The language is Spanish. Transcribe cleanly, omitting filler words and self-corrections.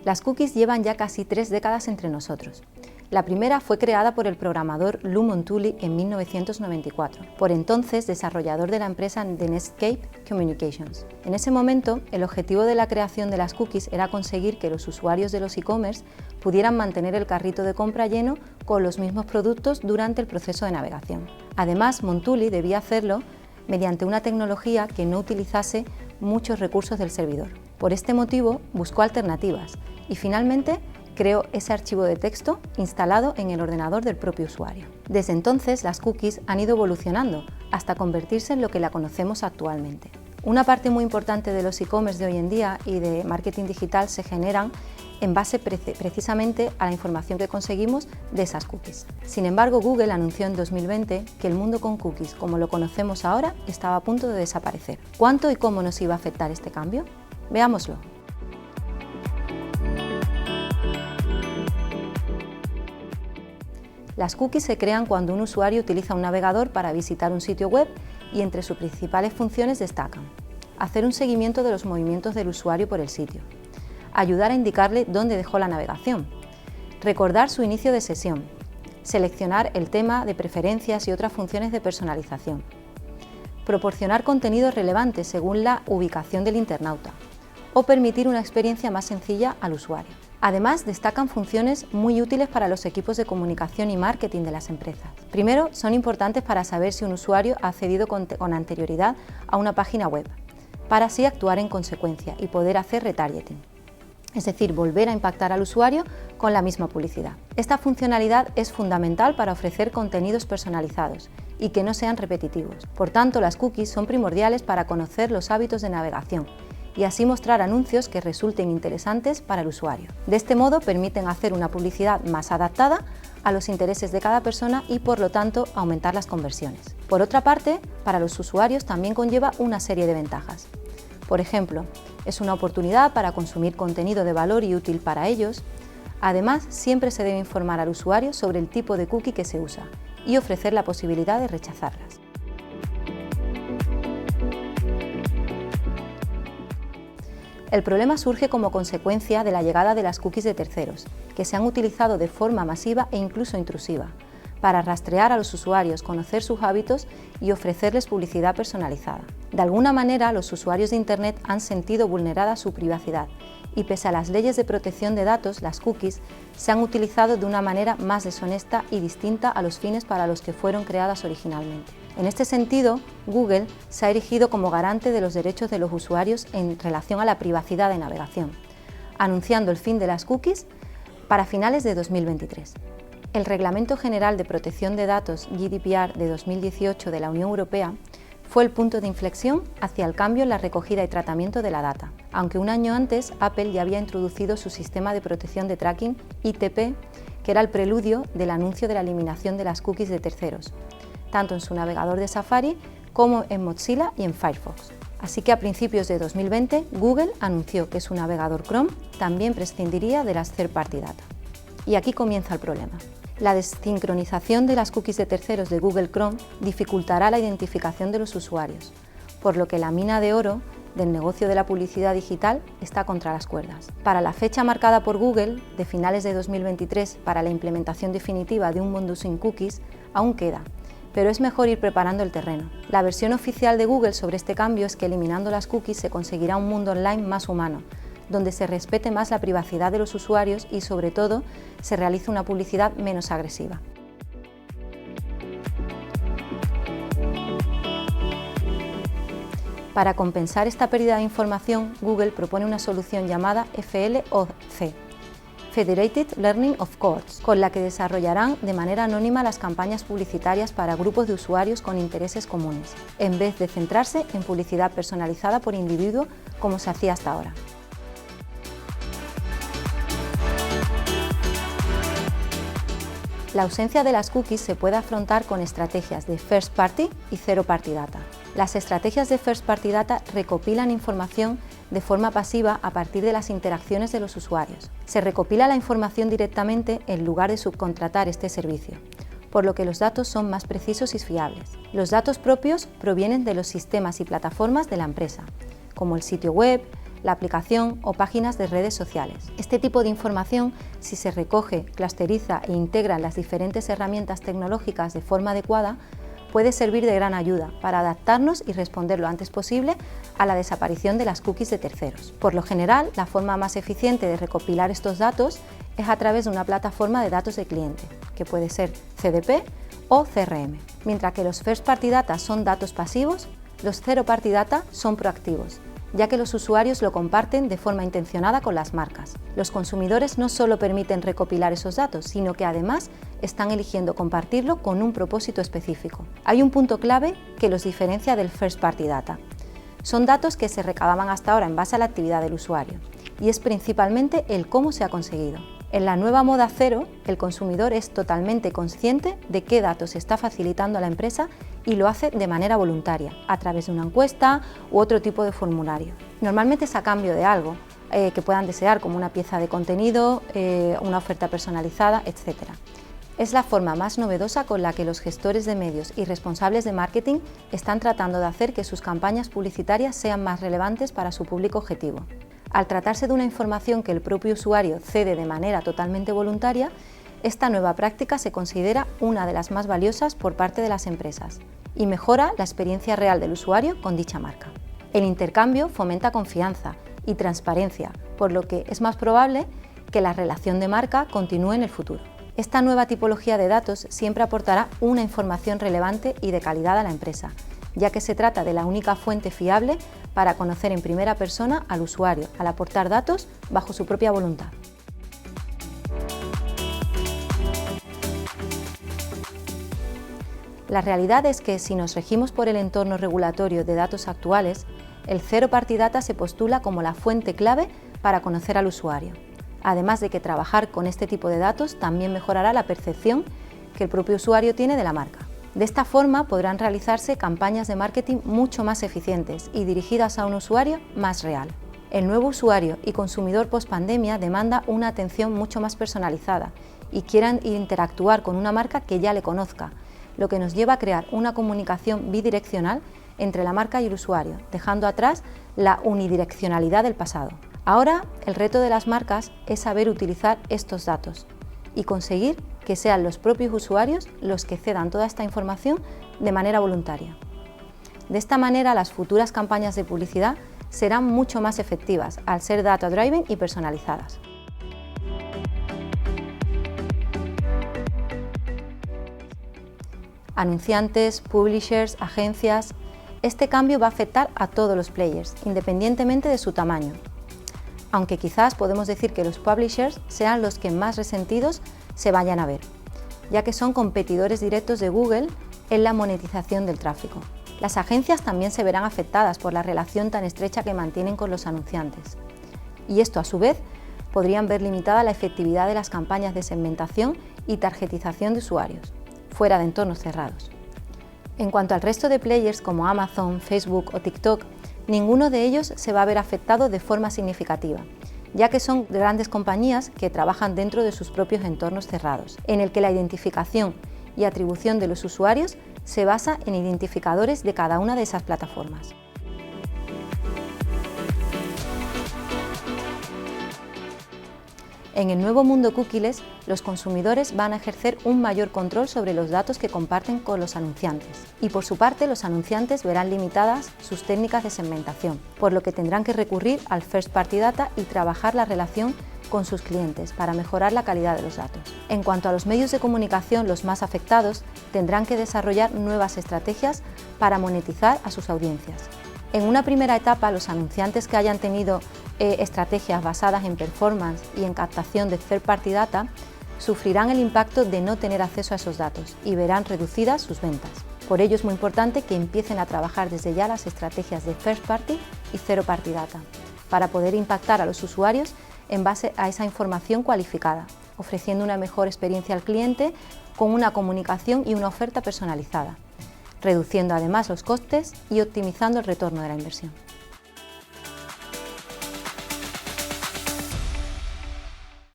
Las cookies llevan ya casi 3 décadas entre nosotros. La primera fue creada por el programador Lou Montulli en 1994, por entonces desarrollador de la empresa de Netscape Communications. En ese momento, el objetivo de la creación de las cookies era conseguir que los usuarios de los e-commerce pudieran mantener el carrito de compra lleno con los mismos productos durante el proceso de navegación. Además, Montulli debía hacerlo mediante una tecnología que no utilizase muchos recursos del servidor. Por este motivo, buscó alternativas y finalmente creó ese archivo de texto instalado en el ordenador del propio usuario. Desde entonces, las cookies han ido evolucionando hasta convertirse en lo que la conocemos actualmente. Una parte muy importante de los e-commerce de hoy en día y de marketing digital se generan en base precisamente a la información que conseguimos de esas cookies. Sin embargo, Google anunció en 2020 que el mundo con cookies, como lo conocemos ahora, estaba a punto de desaparecer. ¿Cuánto y cómo nos iba a afectar este cambio? Veámoslo. Las cookies se crean cuando un usuario utiliza un navegador para visitar un sitio web y entre sus principales funciones destacan: hacer un seguimiento de los movimientos del usuario por el sitio, ayudar a indicarle dónde dejó la navegación, recordar su inicio de sesión, seleccionar el tema de preferencias y otras funciones de personalización, proporcionar contenidos relevantes según la ubicación del internauta o permitir una experiencia más sencilla al usuario. Además, destacan funciones muy útiles para los equipos de comunicación y marketing de las empresas. Primero, son importantes para saber si un usuario ha accedido con anterioridad a una página web, para así actuar en consecuencia y poder hacer retargeting, es decir, volver a impactar al usuario con la misma publicidad. Esta funcionalidad es fundamental para ofrecer contenidos personalizados y que no sean repetitivos. Por tanto, las cookies son primordiales para conocer los hábitos de navegación y así mostrar anuncios que resulten interesantes para el usuario. De este modo permiten hacer una publicidad más adaptada a los intereses de cada persona y por lo tanto aumentar las conversiones. Por otra parte, para los usuarios también conlleva una serie de ventajas. Por ejemplo, es una oportunidad para consumir contenido de valor y útil para ellos. Además, siempre se debe informar al usuario sobre el tipo de cookie que se usa y ofrecer la posibilidad de rechazarlas. El problema surge como consecuencia de la llegada de las cookies de terceros, que se han utilizado de forma masiva e incluso intrusiva, para rastrear a los usuarios, conocer sus hábitos y ofrecerles publicidad personalizada. De alguna manera, los usuarios de Internet han sentido vulnerada su privacidad y pese a las leyes de protección de datos, las cookies se han utilizado de una manera más deshonesta y distinta a los fines para los que fueron creadas originalmente. En este sentido, Google se ha erigido como garante de los derechos de los usuarios en relación a la privacidad de navegación, anunciando el fin de las cookies para finales de 2023. El Reglamento General de Protección de Datos GDPR de 2018 de la Unión Europea fue el punto de inflexión hacia el cambio en la recogida y tratamiento de la data, aunque un año antes Apple ya había introducido su sistema de protección de tracking ITP, que era el preludio del anuncio de la eliminación de las cookies de terceros, tanto en su navegador de Safari como en Mozilla y en Firefox. Así que a principios de 2020, Google anunció que su navegador Chrome también prescindiría de las Third Party Data. Y aquí comienza el problema. La desincronización de las cookies de terceros de Google Chrome dificultará la identificación de los usuarios, por lo que la mina de oro del negocio de la publicidad digital está contra las cuerdas. Para la fecha marcada por Google, de finales de 2023, para la implementación definitiva de un mundo sin cookies, aún queda, pero es mejor ir preparando el terreno. La versión oficial de Google sobre este cambio es que eliminando las cookies se conseguirá un mundo online más humano, donde se respete más la privacidad de los usuarios y, sobre todo, se realice una publicidad menos agresiva. Para compensar esta pérdida de información, Google propone una solución llamada FLOC, Federated Learning of Codes, con la que desarrollarán de manera anónima las campañas publicitarias para grupos de usuarios con intereses comunes, en vez de centrarse en publicidad personalizada por individuo como se hacía hasta ahora. La ausencia de las cookies se puede afrontar con estrategias de First Party y Zero Party Data. Las estrategias de First Party Data recopilan información de forma pasiva a partir de las interacciones de los usuarios. Se recopila la información directamente en lugar de subcontratar este servicio, por lo que los datos son más precisos y fiables. Los datos propios provienen de los sistemas y plataformas de la empresa, como el sitio web, la aplicación o páginas de redes sociales. Este tipo de información, si se recoge, clusteriza e integra en las diferentes herramientas tecnológicas de forma adecuada, puede servir de gran ayuda para adaptarnos y responder lo antes posible a la desaparición de las cookies de terceros. Por lo general, la forma más eficiente de recopilar estos datos es a través de una plataforma de datos de cliente, que puede ser CDP o CRM. Mientras que los First Party Data son datos pasivos, los Zero Party Data son proactivos, ya que los usuarios lo comparten de forma intencionada con las marcas. Los consumidores no solo permiten recopilar esos datos, sino que además están eligiendo compartirlo con un propósito específico. Hay un punto clave que los diferencia del First Party Data. Son datos que se recababan hasta ahora en base a la actividad del usuario, y es principalmente el cómo se ha conseguido. En la nueva moda cero, el consumidor es totalmente consciente de qué datos está facilitando a la empresa y lo hace de manera voluntaria, a través de una encuesta u otro tipo de formulario. Normalmente es a cambio de algo que puedan desear, como una pieza de contenido, una oferta personalizada, etc. Es la forma más novedosa con la que los gestores de medios y responsables de marketing están tratando de hacer que sus campañas publicitarias sean más relevantes para su público objetivo. Al tratarse de una información que el propio usuario cede de manera totalmente voluntaria, esta nueva práctica se considera una de las más valiosas por parte de las empresas y mejora la experiencia real del usuario con dicha marca. El intercambio fomenta confianza y transparencia, por lo que es más probable que la relación de marca continúe en el futuro. Esta nueva tipología de datos siempre aportará una información relevante y de calidad a la empresa, ya que se trata de la única fuente fiable para conocer en primera persona al usuario, al aportar datos bajo su propia voluntad. La realidad es que si nos regimos por el entorno regulatorio de datos actuales, el Zero Party Data se postula como la fuente clave para conocer al usuario. Además de que trabajar con este tipo de datos también mejorará la percepción que el propio usuario tiene de la marca. De esta forma podrán realizarse campañas de marketing mucho más eficientes y dirigidas a un usuario más real. El nuevo usuario y consumidor post-pandemia demanda una atención mucho más personalizada y quieran interactuar con una marca que ya le conozca, lo que nos lleva a crear una comunicación bidireccional entre la marca y el usuario, dejando atrás la unidireccionalidad del pasado. Ahora, el reto de las marcas es saber utilizar estos datos y conseguir que sean los propios usuarios los que cedan toda esta información de manera voluntaria. De esta manera, las futuras campañas de publicidad serán mucho más efectivas al ser data-driven y personalizadas. Anunciantes, publishers, agencias. Este cambio va a afectar a todos los players, independientemente de su tamaño. Aunque quizás podemos decir que los publishers sean los que más resentidos se vayan a ver, ya que son competidores directos de Google en la monetización del tráfico. Las agencias también se verán afectadas por la relación tan estrecha que mantienen con los anunciantes. Y esto, a su vez, podrían ver limitada la efectividad de las campañas de segmentación y targetización de usuarios, fuera de entornos cerrados. En cuanto al resto de players como Amazon, Facebook o TikTok, ninguno de ellos se va a ver afectado de forma significativa, ya que son grandes compañías que trabajan dentro de sus propios entornos cerrados, en el que la identificación y atribución de los usuarios se basa en identificadores de cada una de esas plataformas. En el nuevo mundo cookies, los consumidores van a ejercer un mayor control sobre los datos que comparten con los anunciantes. Y por su parte, los anunciantes verán limitadas sus técnicas de segmentación, por lo que tendrán que recurrir al First Party Data y trabajar la relación con sus clientes para mejorar la calidad de los datos. En cuanto a los medios de comunicación, los más afectados tendrán que desarrollar nuevas estrategias para monetizar a sus audiencias. En una primera etapa, los anunciantes que hayan tenido estrategias basadas en performance y en captación de Third Party Data sufrirán el impacto de no tener acceso a esos datos y verán reducidas sus ventas. Por ello es muy importante que empiecen a trabajar desde ya las estrategias de First Party y Zero Party Data para poder impactar a los usuarios en base a esa información cualificada, ofreciendo una mejor experiencia al cliente con una comunicación y una oferta personalizada, reduciendo además los costes y optimizando el retorno de la inversión.